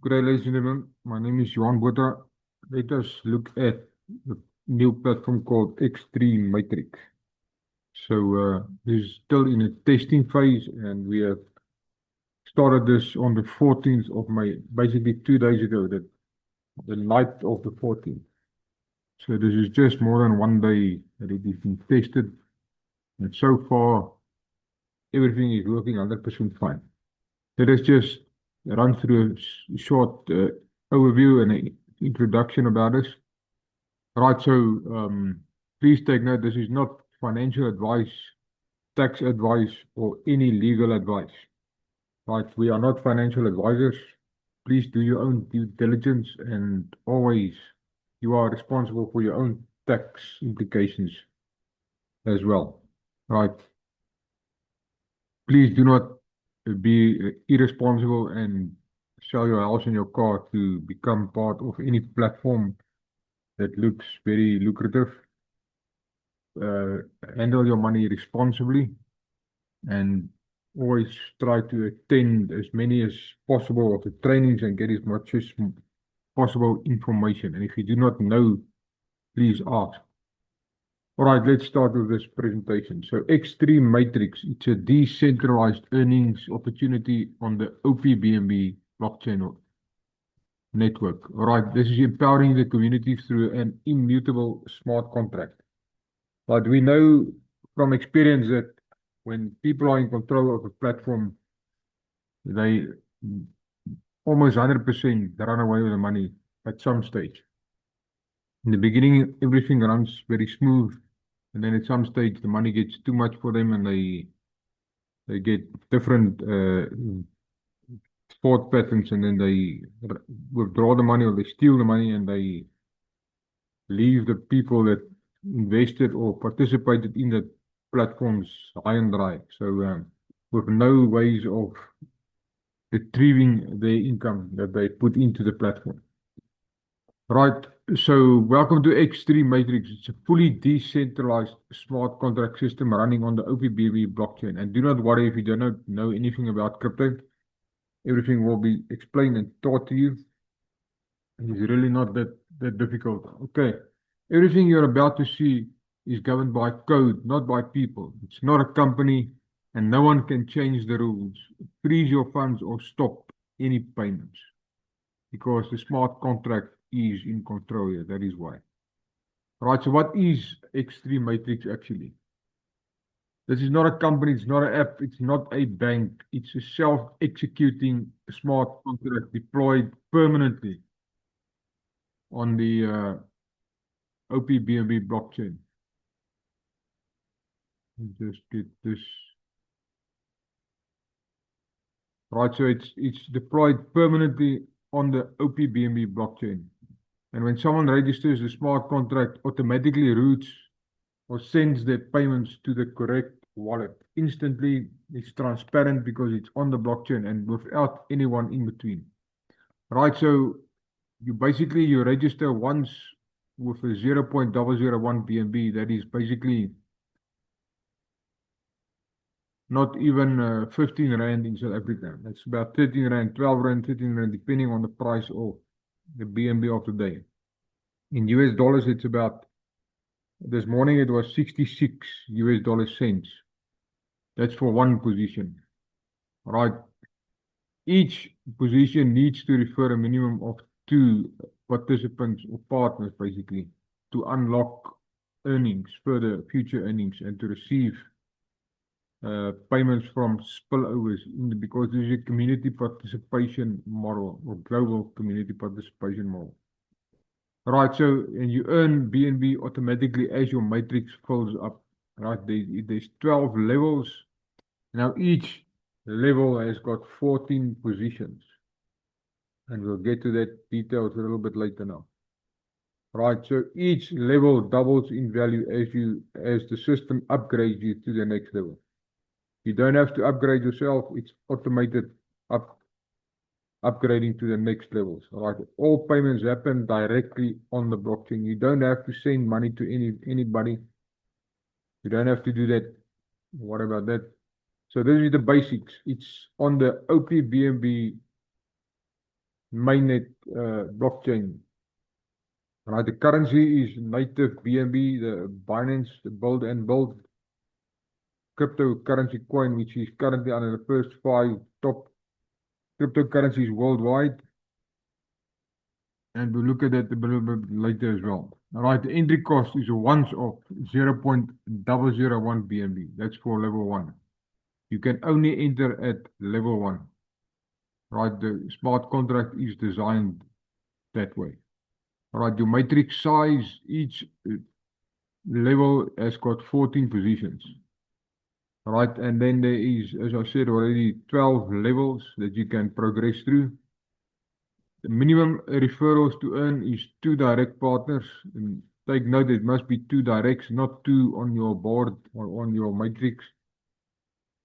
Good day, ladies and gentlemen. My name is Johan Botha. Let us look at the new platform called X3 Matrix. This is still in a testing phase, and we have started this on the 14th of May, basically 2 days ago, the night of the 14th. So this is just more than 1 day that it is being tested, and so far everything is working 100% fine. Let us just run through a short overview and an introduction about this. Right, please take note, this is not financial advice, tax advice, or any legal advice. Right, we are not financial advisors. Please do your own due diligence, and always you are responsible for your own tax implications as well. Right, please do not be irresponsible and sell your house and your car to become part of any platform that looks very lucrative. Handle your money responsibly and always try to attend as many as possible of the trainings and get as much as possible information. And if you do not know, please ask. All right, let's start with this presentation. So X3 Matrix, it's a decentralized earnings opportunity on the OPBNB blockchain network. All right, this is empowering the community through an immutable smart contract. But we know from experience that when people are in control of a platform, they almost 100% run away with the money at some stage. In the beginning, everything runs very smooth, and then at some stage, the money gets too much for them, and they get different thought patterns, and then they withdraw the money or they steal the money, and they leave the people that invested or participated in the platforms high and dry. So with no ways of retrieving their income that they put into the platform. Right, so welcome to X3 Matrix. It's a fully decentralized smart contract system running on the OPBNB blockchain. And do not worry if you do not know anything about crypto. Everything will be explained and taught to you. It's really not that difficult. Okay, everything you're about to see is governed by code, not by people. It's not a company, and no one can change the rules, freeze your funds, or stop any payments, because the smart contract is in control here. That is why. Right, so what is X3 Matrix actually? This is not a company, it's not an app, it's not a bank. It's a self-executing smart contract deployed permanently on the OPBNB blockchain. Just get this. Right, so it's deployed permanently on the OPBNB blockchain. And when someone registers, the smart contract automatically routes or sends their payments to the correct wallet. Instantly, it's transparent because it's on the blockchain and without anyone in between. Right, so you register once with a 0.001 BNB. That is basically not even 15 Rand in South Africa. That's about 13 Rand, 12 Rand, 13 Rand, depending on the price of the BNB of the day. In US dollars, it's about, this morning it was 66 US dollar cents. That's for one position. Right. Each position needs to refer a minimum of 2 participants or partners, basically, to unlock earnings, further future earnings, and to receive payments from spillovers because this is a community participation model or global community participation model. Right, so and you earn BNB automatically as your matrix fills up. Right, there's 12 levels. Now each level has got 14 positions. And we'll get to that details a little bit later now. Right, so each level doubles in value as the system upgrades you to the next level. You don't have to upgrade yourself, it's automated upgrading to the next levels. Right, all payments happen directly on the blockchain. You don't have to send money to anybody. You don't have to do that. What about that? So this is the basics. It's on the OPBNB mainnet blockchain. Right, the currency is native BNB, the Binance, the Build and Build cryptocurrency coin, which is currently under the first 5 top cryptocurrencies worldwide. And we'll look at that a little bit later as well. All right, the entry cost is a once of 0.001 BNB. That's for level 1. You can only enter at level 1. Right, the smart contract is designed that way. All right, your matrix size, each level has got 14 positions. All right, and then there is, as I said already, 12 levels that you can progress through. The minimum referrals to earn is 2 direct partners. And take note, it must be 2 directs, not 2 on your board or on your matrix,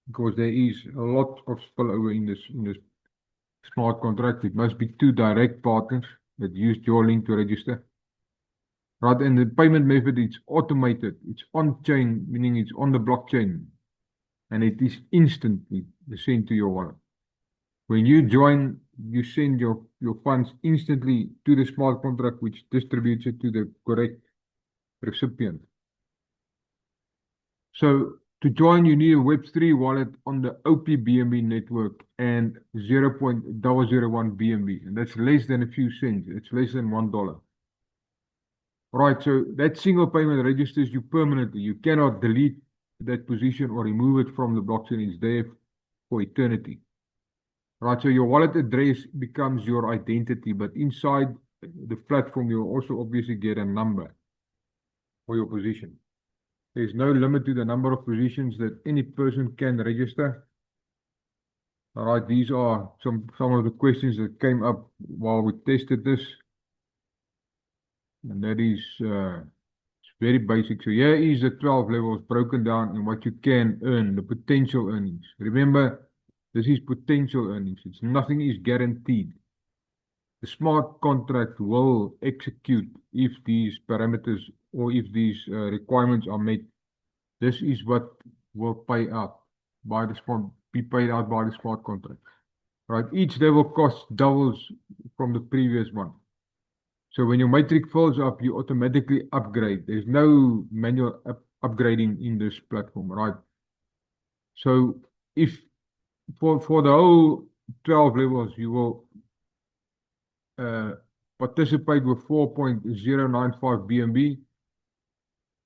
because there is a lot of spillover in this smart contract. It must be 2 direct partners that used your link to register. Right, and the payment method, it's automated. It's on-chain, meaning it's on the blockchain, and it is instantly sent to your wallet. When you join, you send your funds instantly to the smart contract, which distributes it to the correct recipient. So to join, you need a Web3 wallet on the OPBNB network and 0.001 BNB, and that's less than a few cents. It's less than $1. Right, so that single payment registers you permanently. You cannot delete that position or remove it from the blockchain. It's there for eternity. Right, so your wallet address becomes your identity, but inside the platform, you'll also obviously get a number for your position. There's no limit to the number of positions that any person can register. All right, these are some of the questions that came up while we tested this. And that is it's very basic. So here is the 12 levels broken down in what you can earn, the potential earnings. Remember, this is potential earnings. Nothing is guaranteed. The smart contract will execute if these parameters or if these requirements are met. This is what will pay out by the be paid out by the smart contract. Right? Each level cost doubles from the previous one. So when your matrix fills up, you automatically upgrade. There's no manual upgrading in this platform, right? So if for the whole 12 levels, you will participate with 4.095 BNB,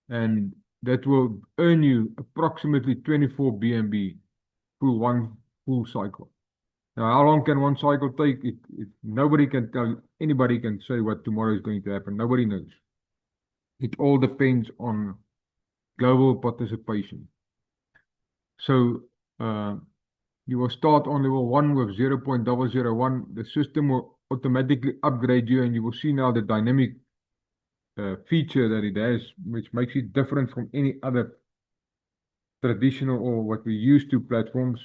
and that will earn you approximately 24 BNB through one full cycle. Now, how long can one cycle take? Nobody can tell you, anybody can say what tomorrow is going to happen. Nobody knows. It all depends on global participation. So you will start on level 1 with 0.001. The system will automatically upgrade you, and you will see now the dynamic feature that it has, which makes it different from any other traditional or what we used to platforms.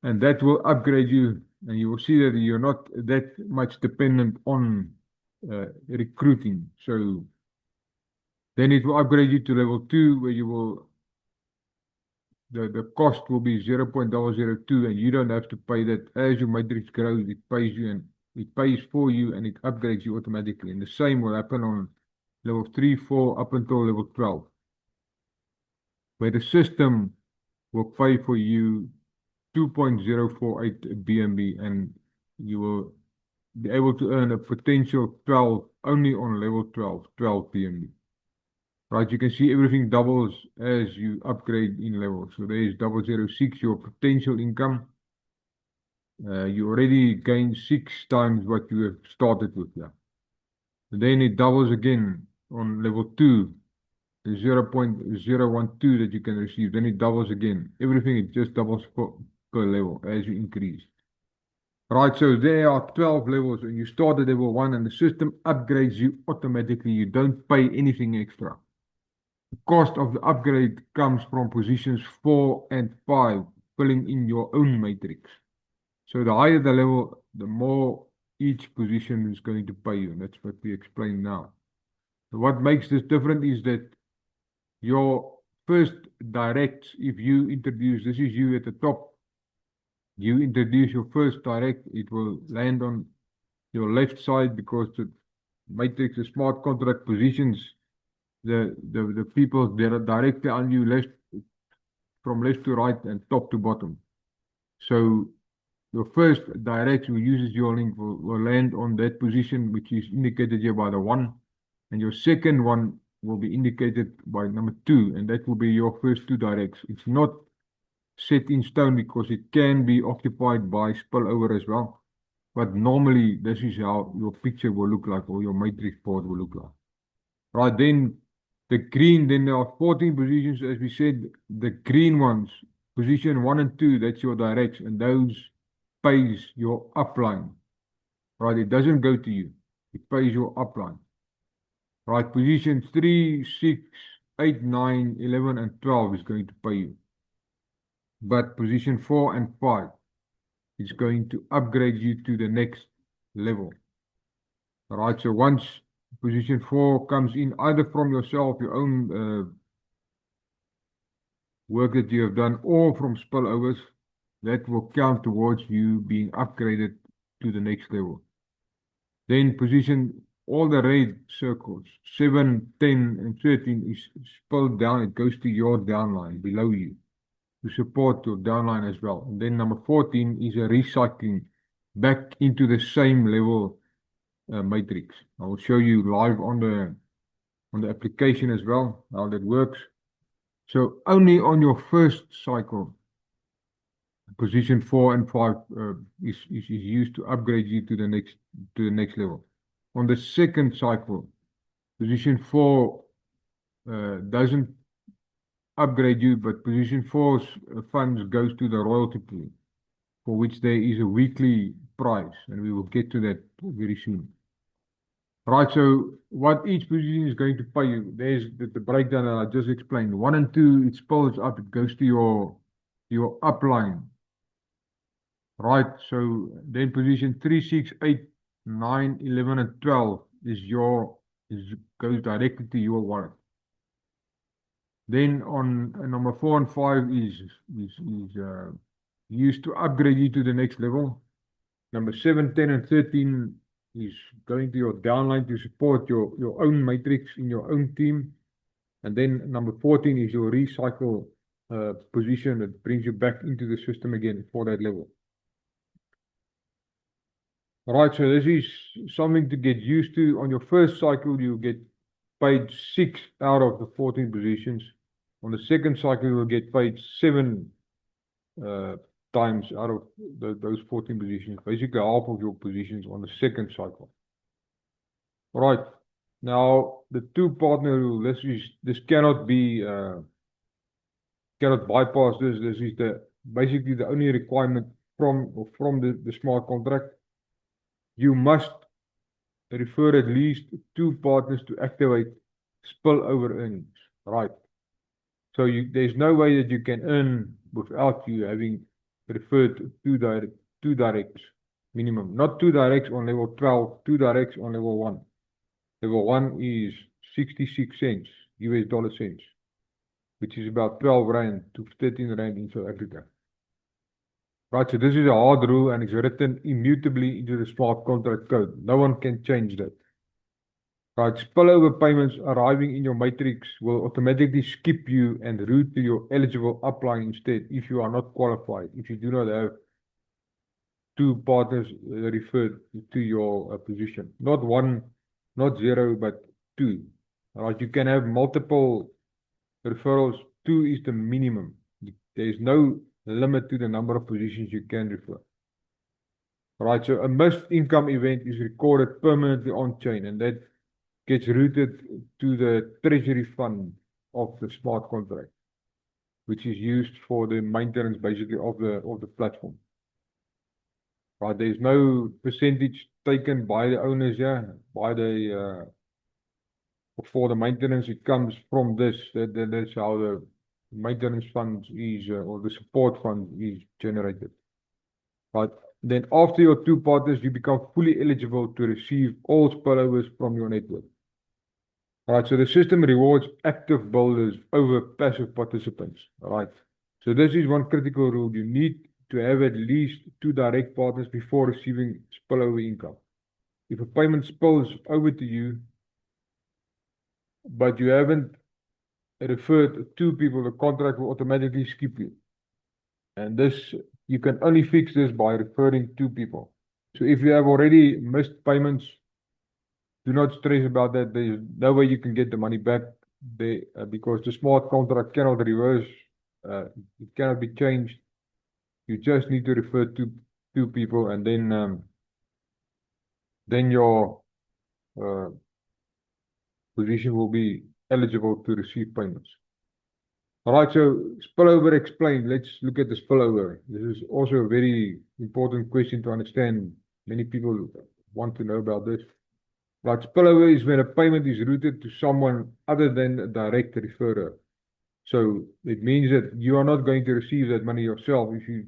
And that will upgrade you, and you will see that you're not that much dependent on recruiting. So then it will upgrade you to level 2, where you will the cost will be 0.002, and you don't have to pay that. As your matrix grows, it pays you, and it pays for you, and it upgrades you automatically. And the same will happen on level 3, 4, up until level 12, where the system will pay for you 2.048 BNB, and you will be able to earn a potential 12 only on level 12 BNB. Right, you can see everything doubles as you upgrade in levels. So there is 0.006, your potential income. You already gained 6 times what you have started with. Yeah. And then it doubles again on level 2, the 0.012 that you can receive. Then it doubles again. Everything, it just doubles per level as you increase. Right, so there are 12 levels, and you start at level 1, and the system upgrades you automatically. You don't pay anything extra. The cost of the upgrade comes from positions 4 and 5, filling in your own matrix. So the higher the level, the more each position is going to pay you, and that's what we explain now. So what makes this different is that your first directs, if you introduce, this is you at the top, you introduce your first direct, it will land on your left side because the matrix, the smart contract positions the people that are directly on you from left to right and top to bottom. So your first direct who uses your link will land on that position, which is indicated here by the 1. And your second one will be indicated by number 2, and that will be your first 2 directs. It's not set in stone because it can be occupied by spillover as well. But normally, this is how your picture will look like, or your matrix board will look like. Right, then the green, then there are 14 positions, as we said, the green ones, position 1 and 2, that's your directs, and those pays your upline. Right, it doesn't go to you, it pays your upline. Right, position 3, 6, 8, 9, 11, and 12 is going to pay you. But position 4 and 5 is going to upgrade you to the next level. All right, so once position 4 comes in, either from yourself, your own work that you have done, or from spillovers, that will count towards you being upgraded to the next level. Then position all the red circles, 7, 10, and 13 is spilled down. It goes to your downline below you to support your downline as well. And then number 14 is a recycling back into the same level matrix. I will show you live on the application as well how that works. So only on your first cycle, position 4 and 5 is used to upgrade you to the next level. On the second cycle, position 4 doesn't upgrade you, but position 4's funds goes to the royalty pool, for which there is a weekly price, and we will get to that very soon. Right, so what each position is going to pay you, there's the breakdown that I just explained. 1 and 2, it spills up, it goes to your upline. Right, so then position 3, 6, 8, 9, 11, and 12 goes directly to your wallet. Then on number 4 and 5 is used to upgrade you to the next level. Number 7, 10, and 13 is going to your downline to support your own matrix in your own team. And then number 14 is your recycle position that brings you back into the system again for that level. All right, so this is something to get used to. On your first cycle, you get paid 6 out of the 14 positions. On the second cycle, you will get paid 7 times out of those 14 positions, basically half of your positions on the second cycle. All right, now the 2-partner rule, this cannot be, cannot bypass this. This is basically the only requirement from the smart contract. You must refer at least 2 partners to activate spillover earnings, right? So there's no way that you can earn without you having referred 2 directs minimum. Not 2 directs on level 12, 2 directs on level 1. Level 1 is 66 cents, US dollar cents, which is about 12 Rand to 13 Rand in South Africa. Right, so this is a hard rule and it's written immutably into the smart contract code. No one can change that. Right, spillover payments arriving in your matrix will automatically skip you and route to your eligible upline instead if you are not qualified, if you do not have 2 partners referred to your position. Not 1, not 0, but 2. Right, you can have multiple referrals. 2 is the minimum. There is no limit to the number of positions you can refer. Right, so a missed income event is recorded permanently on chain, and that gets routed to the treasury fund of the smart contract, which is used for the maintenance basically of the platform. Right, there's no percentage taken by the owners here, by the for the maintenance. It comes from this. That's how the maintenance fund is, or the support fund is generated. Right. Then after your 2 partners, you become fully eligible to receive all spillovers from your network. Right, so the system rewards active builders over passive participants. Right. So this is one critical rule. You need to have at least 2 direct partners before receiving spillover income. If a payment spills over to you, but you haven't referred 2 people, the contract will automatically skip you. And this, you can only fix this by referring 2 people. So if you have already missed payments, do not stress about that. There's no way you can get the money back there because the smart contract cannot reverse. It cannot be changed. You just need to refer to 2 people, and then your position will be eligible to receive payments. All right, so spillover explained. Let's look at the spillover. This is also a very important question to understand. Many people want to know about this. Right, spillover is when a payment is routed to someone other than a direct referrer. So it means that you are not going to receive that money yourself if you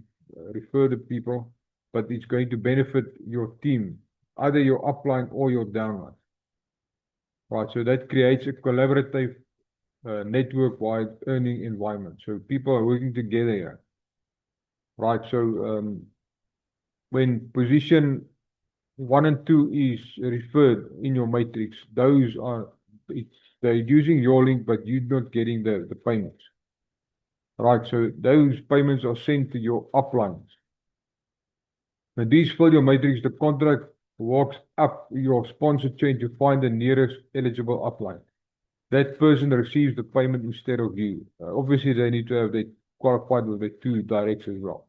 refer the people, but it's going to benefit your team, either your upline or your downline. Right, so that creates a collaborative network-wide earning environment. So people are working together here. Right, so when position 1 and 2 is referred in your matrix, those are, they're using your link, but you're not getting the payments. Right, so those payments are sent to your uplines. When these fill your matrix, the contract walks up your sponsor chain to find the nearest eligible upline. That person receives the payment instead of you. Obviously, they need to have they qualified with the 2 directs as well.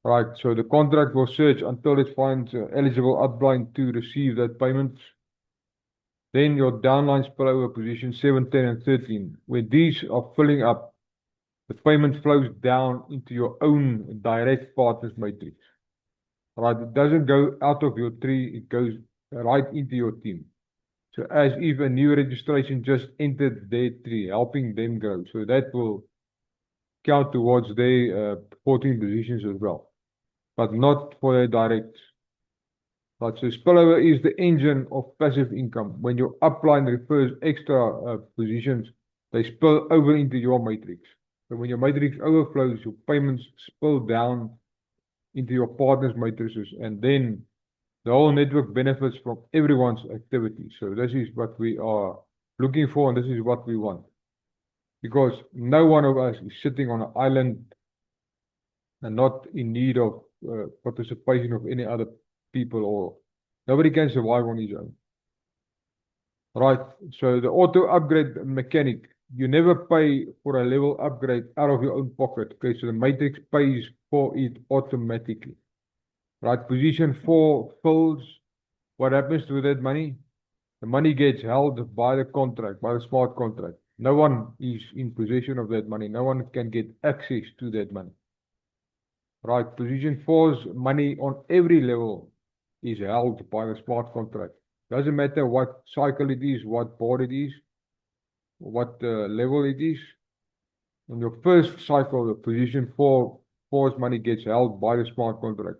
Right, so the contract will search until it finds an eligible upline to receive that payment. Then your downline spillover position 7, 10, and 13. When these are filling up, the payment flows down into your own direct partners matrix. Right, it doesn't go out of your tree, it goes right into your team. So as if a new registration just entered their tree, helping them grow. So that will count towards their 14 positions as well, but not for their direct. Right, so spillover is the engine of passive income. When your upline refers extra positions, they spill over into your matrix. So when your matrix overflows, your payments spill down into your partners' matrices, and then the whole network benefits from everyone's activity. So this is what we are looking for, and this is what we want. Because no one of us is sitting on an island and not in need of participation of any other people, or nobody can survive on his own. Right, so the auto upgrade mechanic, you never pay for a level upgrade out of your own pocket. Okay, so the matrix pays for it automatically. Right, position 4 fills. What happens to that money? The money gets held by the contract, by the smart contract. No one is in possession of that money. No one can get access to that money. Right, position 4's money on every level is held by the smart contract. Doesn't matter what cycle it is, what board it is, what level it is. On your first cycle, the position 4's money gets held by the smart contract.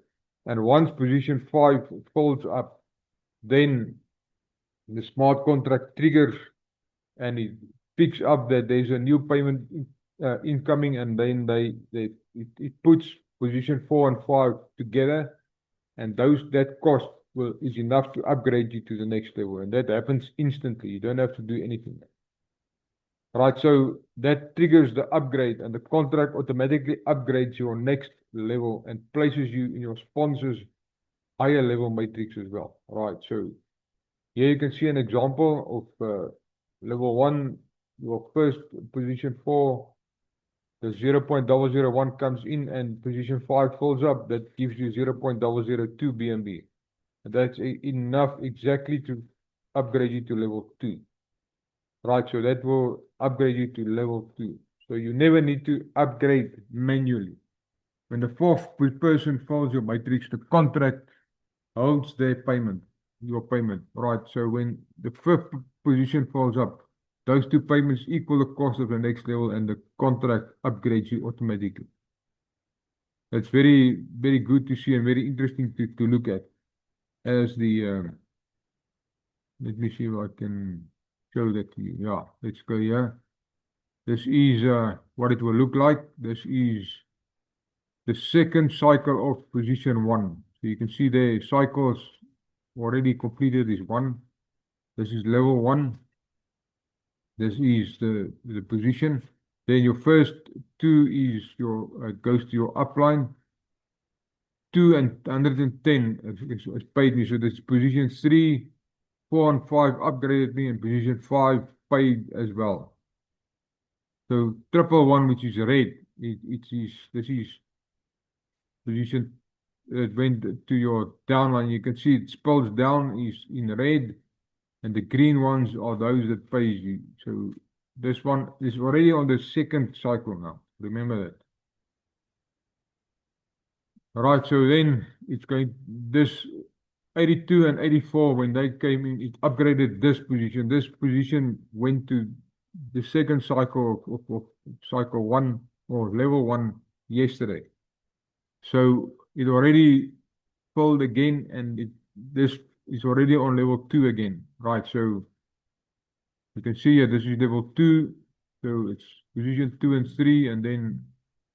And once position 5 folds up, then the smart contract triggers and it picks up that there's a new payment incoming, and then it puts position 4 and 5 together, and that cost is enough to upgrade you to the next level, and that happens instantly. You don't have to do anything. Right, so that triggers the upgrade, and the contract automatically upgrades your next level and places you in your sponsor's higher level matrix as well. Right, so here you can see an example of level 1, your first position 4, the 0.001 comes in and position 5 fills up. That gives you 0.002 BNB. And that's enough exactly to upgrade you to level 2. Right, so that will upgrade you to level 2. So you never need to upgrade manually. When the 4th person fills your matrix, the contract holds their payment, your payment. Right, so when the 5th position falls up, those 2 payments equal the cost of the next level, and the contract upgrades you automatically. That's very, very good to see and very interesting to look at. As the, let me see if I can show that to you. Yeah, let's go here. This is what it will look like. This is the second cycle of position 1. So you can see there cycles already completed is 1. This is level 1. This is the position. Then your first 2 is your goes to your upline. 2 and 110 is paid me. So this position 3, 4 and 5 upgraded me, and position 5 paid as well. So 111, which is red, this is position that went to your downline. You can see it spells down is in red, and the green ones are those that pays you. So this one is already on the second cycle now. Remember that. Right, so then it's going this 82 and 84, when they came in, it upgraded this position. This position went to the second cycle of cycle 1 or level 1 yesterday. So it already filled again, and this is already on level 2 again. Right, so you can see here this is level 2, so it's position 2 and 3, and then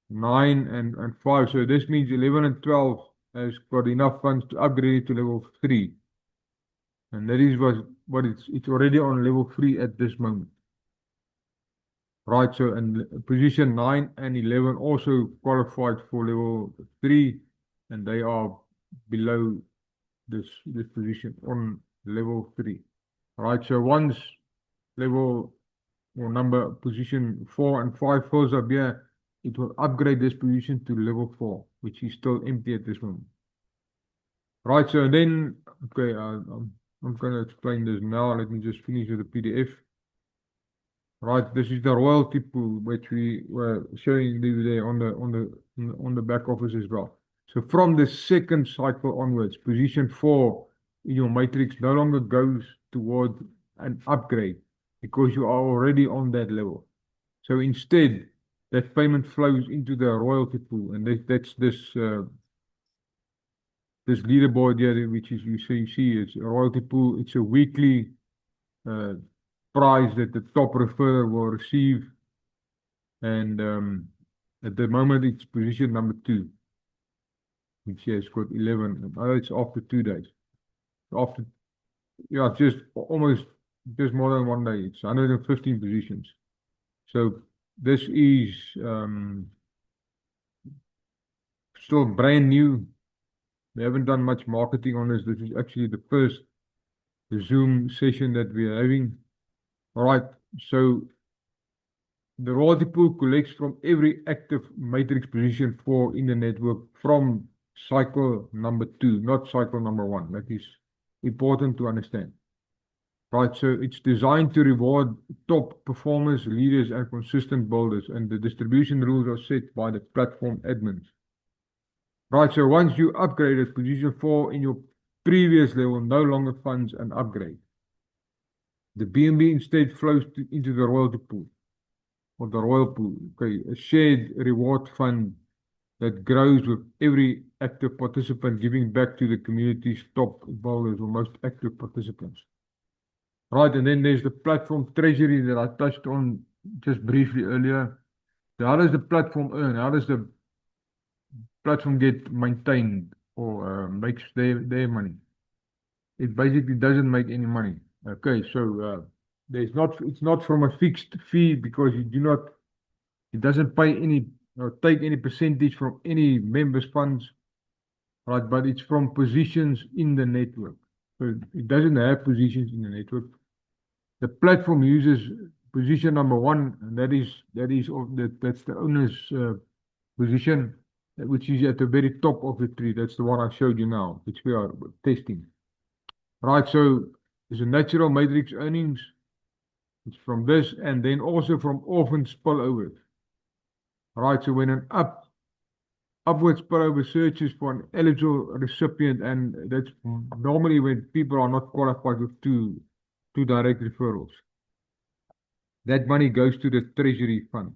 9 and 5. So this means 11 and 12 has got enough funds to upgrade it to level 3. And that is what it's already on level 3 at this moment. Right, so and position 9 and 11 also qualified for level 3, and they are below this position on level 3. Right, so once level or number position 4 and 5 fills up here, it will upgrade this position to level 4, which is still empty at this moment. Right, so then, okay, I'm going to explain this now. Let me just finish with the PDF. Right, this is the royalty pool, which we were showing you there on the back office as well. So from the second cycle onwards, position 4 in your matrix no longer goes toward an upgrade because you are already on that level. So instead, that payment flows into the royalty pool, and that's this this leaderboard here, which is you see it's a royalty pool. It's a weekly prize that the top referrer will receive, and at the moment it's position number 2, which has got 11. It's after 2 days. After just almost just more than 1 day. It's 115 positions. So this is still brand new. We haven't done much marketing on this. This is actually the first Zoom session that we are having. All right, so the royalty pool collects from every active matrix position 4 in the network from cycle number 2, not cycle number 1. That is important to understand. Right, so it's designed to reward top performers, leaders, and consistent builders, and the distribution rules are set by the platform admins. Right, so once you upgraded position 4 in your previous level, no longer funds an upgrade. The BNB instead flows into the royalty pool, or the royal pool, okay, a shared reward fund that grows with every active participant giving back to the community's top builders or most active participants. Right, and then there's the platform treasury that I touched on just briefly earlier. So how does the platform earn? How does the platform get maintained or makes their money? It basically doesn't make any money. Okay, so it's not from a fixed fee because it doesn't pay any or take any percentage from any members' funds, right? But it's from positions in the network. So it doesn't have positions in the network. The platform uses position number 1, and that's the owner's position, which is at the very top of the tree. That's the one I showed you now, which we are testing. Right, so there's a natural matrix earnings. It's from this, and then also from orphan spillover. Right, so when an upward spillover searches for an eligible recipient, and that's normally when people are not qualified with two direct referrals. That money goes to the treasury fund.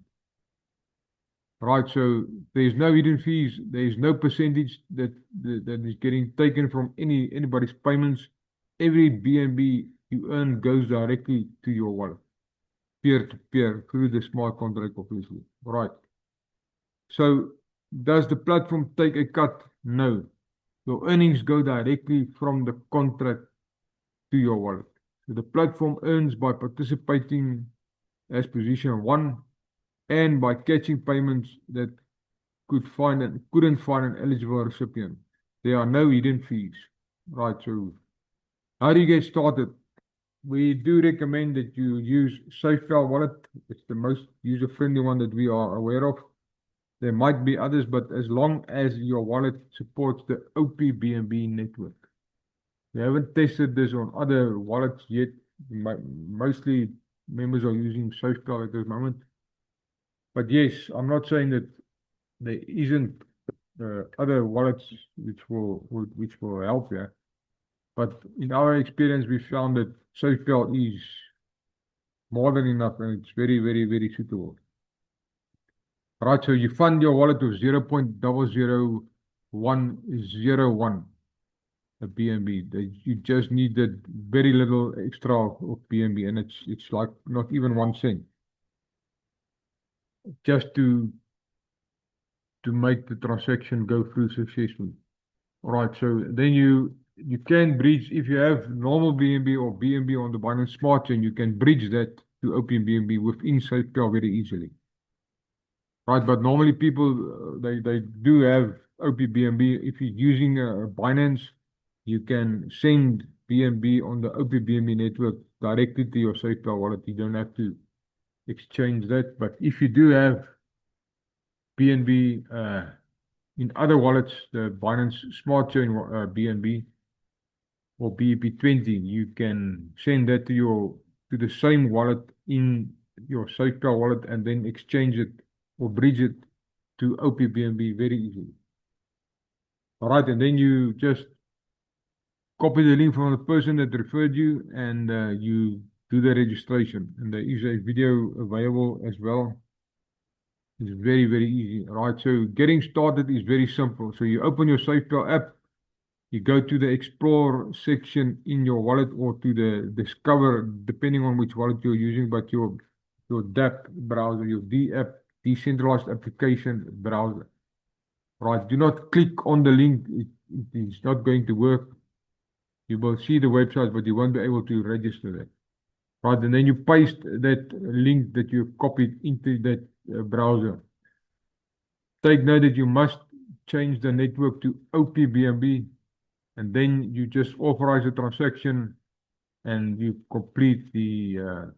Right, so there's no hidden fees, there's no percentage that is getting taken from anybody's payments. Every BNB you earn goes directly to your wallet, peer to peer, through the smart contract, obviously. Right. So does the platform take a cut? No. Your earnings go directly from the contract to your wallet. So the platform earns by participating as position one and by catching payments that couldn't find an eligible recipient. There are no hidden fees. Right, so how do you get started? We do recommend that you use SafePal Wallet. It's the most user-friendly one that we are aware of. There might be others, but as long as your wallet supports the OPBNB network. We haven't tested this on other wallets yet. Mostly members are using SafePal at this moment. But yes, I'm not saying that there isn't other wallets which will help here. But in our experience, we found that SafePal is more than enough and it's very, very, very suitable. Right, so you fund your wallet with 0.00101 a BNB. You just need that very little extra of BNB, and it's like not even 1 cent. Just to make the transaction go through successfully. All right, so then you can bridge if you have normal BNB or BNB on the Binance Smart Chain, you can bridge that to OpenBNB within SafePal very easily. Right, but normally people they do have OPBNB. If you're using Binance, you can send BNB on the OPBNB network directly to your SafePal wallet. You don't have to exchange that. But if you do have BNB in other wallets, the Binance Smart Chain BNB or BEP20, you can send that to the same wallet in your SafePal wallet and then exchange it or bridge it to OPBNB very easily. All right, and then you just copy the link from the person that referred you and you do the registration. And there is a video available as well. It's very, very easy. All right, so getting started is very simple. So you open your SafePal app, you go to the Explore section in your wallet or to the Discover, depending on which wallet you're using, but your DApp browser, your DApp, decentralized application browser. Right, do not click on the link. It is not going to work. You will see the website, but you won't be able to register that. Right, and then you paste that link that you copied into that browser. Take note that you must change the network to OPBNB, and then you just authorize the transaction and you complete the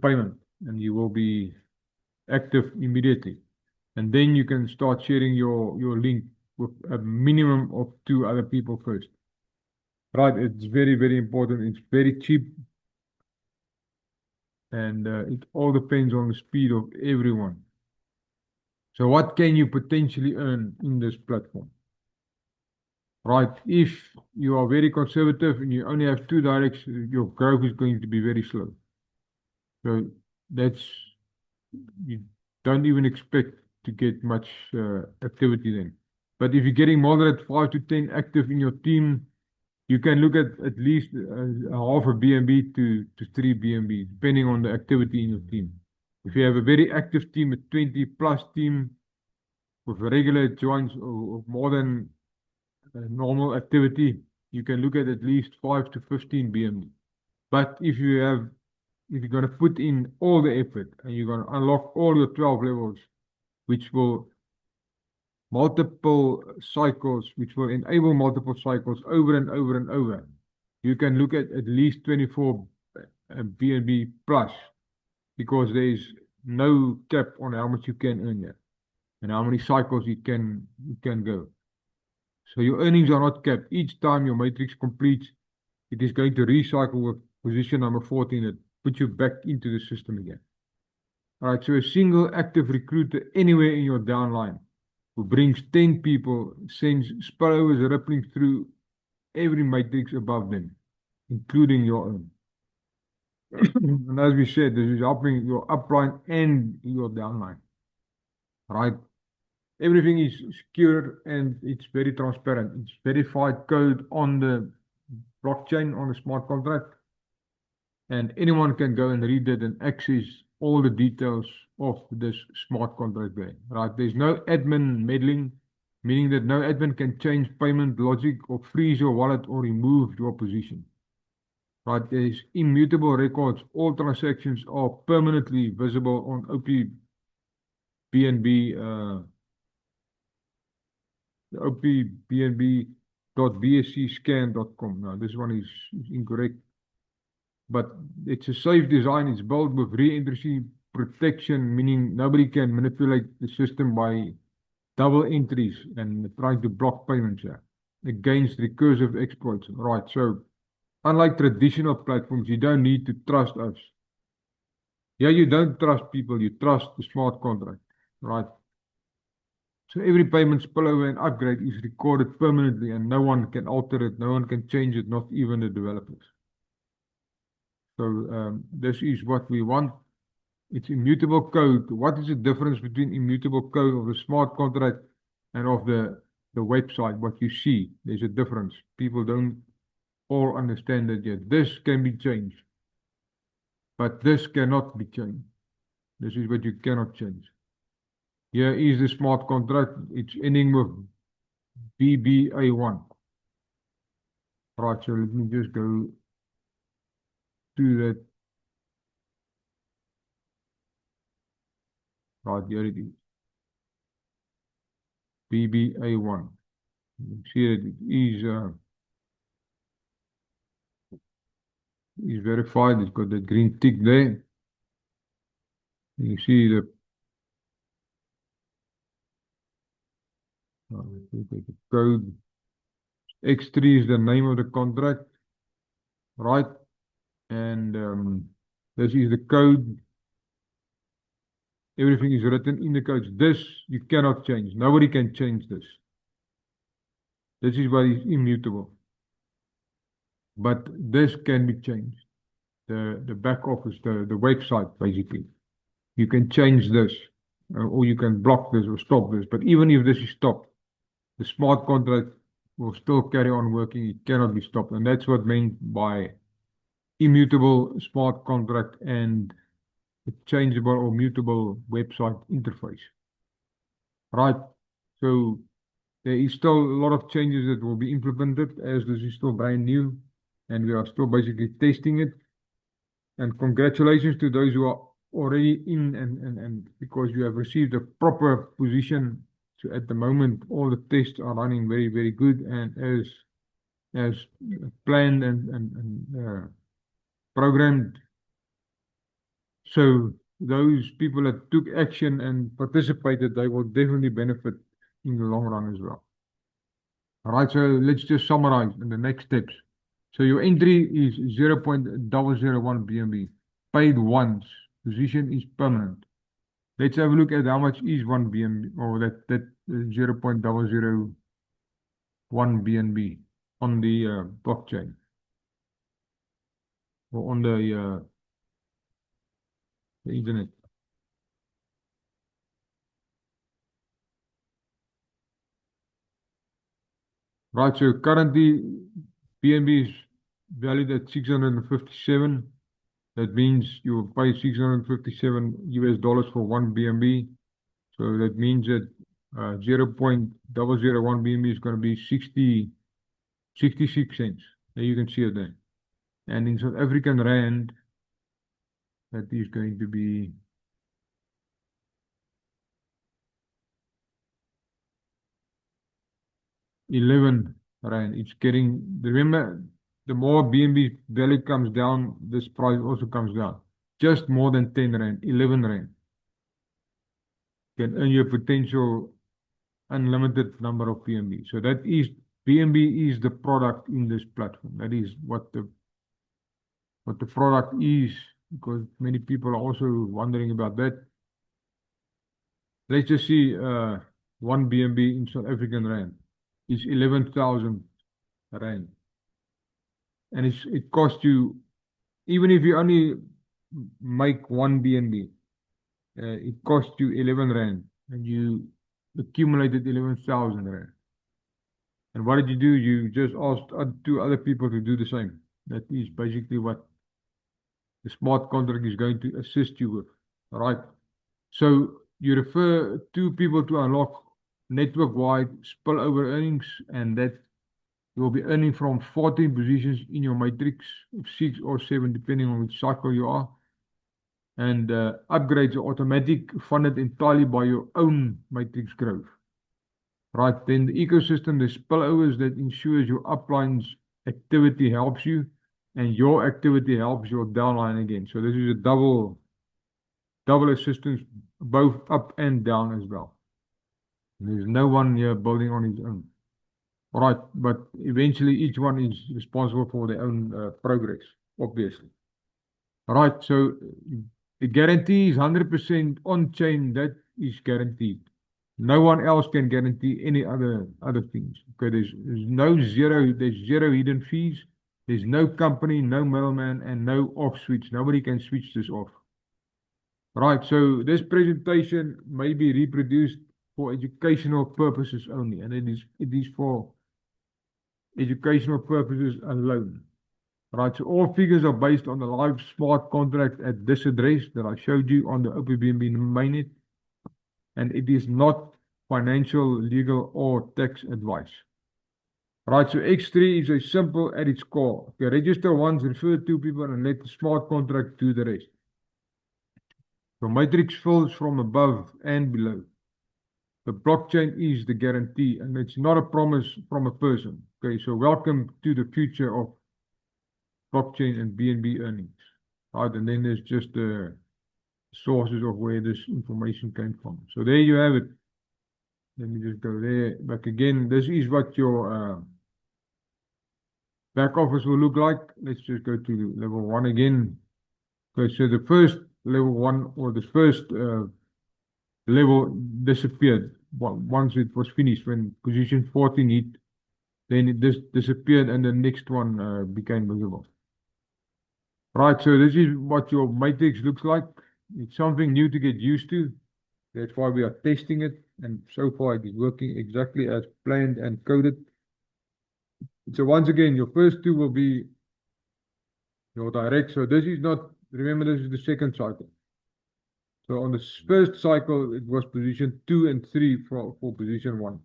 payment, and you will be active immediately. And then you can start sharing your link with a minimum of 2 other people first. Right, it's very, very important. It's very cheap. And it all depends on the speed of everyone. So what can you potentially earn in this platform? Right, if you are very conservative and you only have 2 directs, your growth is going to be very slow. So you don't even expect to get much activity then. But if you're getting more than 5 to 10 active in your team, you can look at least half a BNB to 3 BNB, depending on the activity in your team. If you have a very active team, a 20 plus team with regular joins or more than normal activity, you can look at least 5 to 15 BNB. But if you're going to put in all the effort and you're going to unlock all your 12 levels, which will multiple cycles, which will enable multiple cycles over and over and over, you can look at least 24 BNB plus, because there is no cap on how much you can earn here and how many cycles you can go. So your earnings are not capped. Each time your matrix completes, it is going to recycle with position number 14 that puts you back into the system again. All right, so a single active recruiter anywhere in your downline who brings 10 people sends spillovers rippling through every matrix above them, including your own. And as we said, this is helping your upline and your downline. Right? Everything is secure and it's very transparent. It's verified code on the blockchain, on the smart contract. And anyone can go and read it and access all the details of this smart contract there, right? There's no admin meddling, meaning that no admin can change payment logic or freeze your wallet or remove your position. Right, there's immutable records. All transactions are permanently visible on OPBNB, opbnb.bscscan.com. Now, this one is incorrect, but it's a safe design. It's built with re-entry protection, meaning nobody can manipulate the system by double entries and trying to block payments against recursive exploits. Right, so unlike traditional platforms, you don't need to trust us. Yeah, you don't trust people, you trust the smart contract, right? So every payment spillover and upgrade is recorded permanently and no one can alter it, no one can change it, not even the developers. So this is what we want. It's immutable code. What is the difference between immutable code of the smart contract and of the website? What you see, there's a difference. People don't all understand that yet. This can be changed, but this cannot be changed. This is what you cannot change. Here is the smart contract. It's ending with BBA1. Right, so let me just go to that. Right, here it is. BBA1. You see that it is verified. It's got that green tick there. You see the code. X3 is the name of the contract, right? And this is the code. Everything is written in the codes. This you cannot change. Nobody can change this. This is why it's immutable. But this can be changed. The back office, the website, basically. You can change this, or you can block this or stop this. But even if this is stopped, the smart contract will still carry on working. It cannot be stopped. And that's what meant by immutable smart contract and a changeable or mutable website interface. Right. So there is still a lot of changes that will be implemented as this is still brand new and we are still basically testing it. And congratulations to those who are already in and because you have received a proper position. So at the moment, all the tests are running very, very good and as planned and programmed. So those people that took action and participated, they will definitely benefit in the long run as well. All right, so let's just summarize in the next steps. So your entry is 0.001 BNB, paid once, position is permanent. Let's have a look at how much is 1 BNB or that 0.001 BNB on the blockchain or on the internet. Right, so currently BNB is valued at 657. That means you pay 657 US dollars for 1 BNB. So that means that 0.001 BNB is going to be 66 cents. There you can see it there. And in South African Rand, that is going to be 11 Rand. It's getting, remember, the more BNB value comes down, this price also comes down. Just more than 10 Rand, 11 Rand. Can earn your potential unlimited number of BNB. So that is, BNB is the product in this platform. That is what the product is, because many people are also wondering about that. Let's just see 1 BNB in South African Rand is 11,000 Rand. And it costs you, even if you only make 1 BNB, it costs you 11 Rand and you accumulated 11,000 Rand. And what did you do? You just asked 2 other people to do the same. That is basically what the smart contract is going to assist you with. right? So you refer two people to unlock network-wide spillover earnings, and that you'll be earning from 14 positions in your matrix of 6 or 7, depending on which cycle you are. And upgrades are automatic, funded entirely by your own matrix growth. Right, then the ecosystem, the spillovers that ensures your upline's activity helps you, and your activity helps your downline again. So this is a double assistance, both up and down as well. There's no one here building on his own. All right, but eventually each one is responsible for their own progress, obviously. All right, so the guarantee is 100% on-chain. That is guaranteed. No one else can guarantee any other things. Okay, there's zero hidden fees. There's no company, no middleman, and no off switch. Nobody can switch this off. Right, so this presentation may be reproduced for educational purposes only, and it is for educational purposes alone. Right, so all figures are based on the live smart contract at this address that I showed you on the OpenBNB mainnet, and it is not financial, legal, or tax advice. Right, so X3 is a simple at its core. Okay, register once, refer two people, and let the smart contract do the rest. The matrix fills from above and below. The blockchain is the guarantee, and it's not a promise from a person. Okay, so welcome to the future of blockchain and BNB earnings. Right, and then there's just the sources of where this information came from. So there you have it. Let me just go there. But again, this is what your back office will look like. Let's just go to level 1 again. Okay, so the first level 1 or the first level disappeared once it was finished. When position 14 hit, then it disappeared and the next one became visible. Right, so this is what your matrix looks like. It's something new to get used to. That's why we are testing it, and so far it is working exactly as planned and coded. So once again, your first two will be your direct. So this is not, remember, this is the second cycle. So on the first cycle, it was position 2 and 3 for position 1.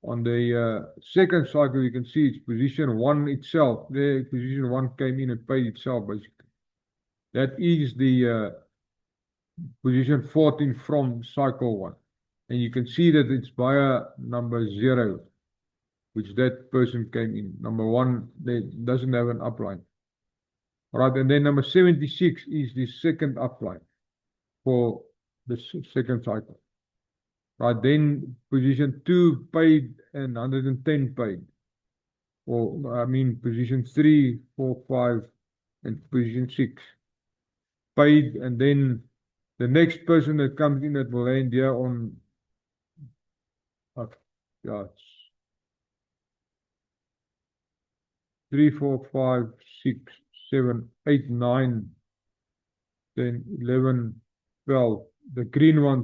On the second cycle, you can see it's position 1 itself. There, position 1 came in and paid itself, basically. That is the position 14 from cycle 1. And you can see that it's via number 0, which that person came in. Number 1, they doesn't have an upline. Right, and then number 76 is the second upline for the second cycle. Right, then position 2 paid and 110 paid. Or I mean position 3, 4, 5, and position 6 paid, and then the next person that comes in that will land here on yeah, 3, 4, 5, 6, 7, 8, 9, then 11, 12. The green ones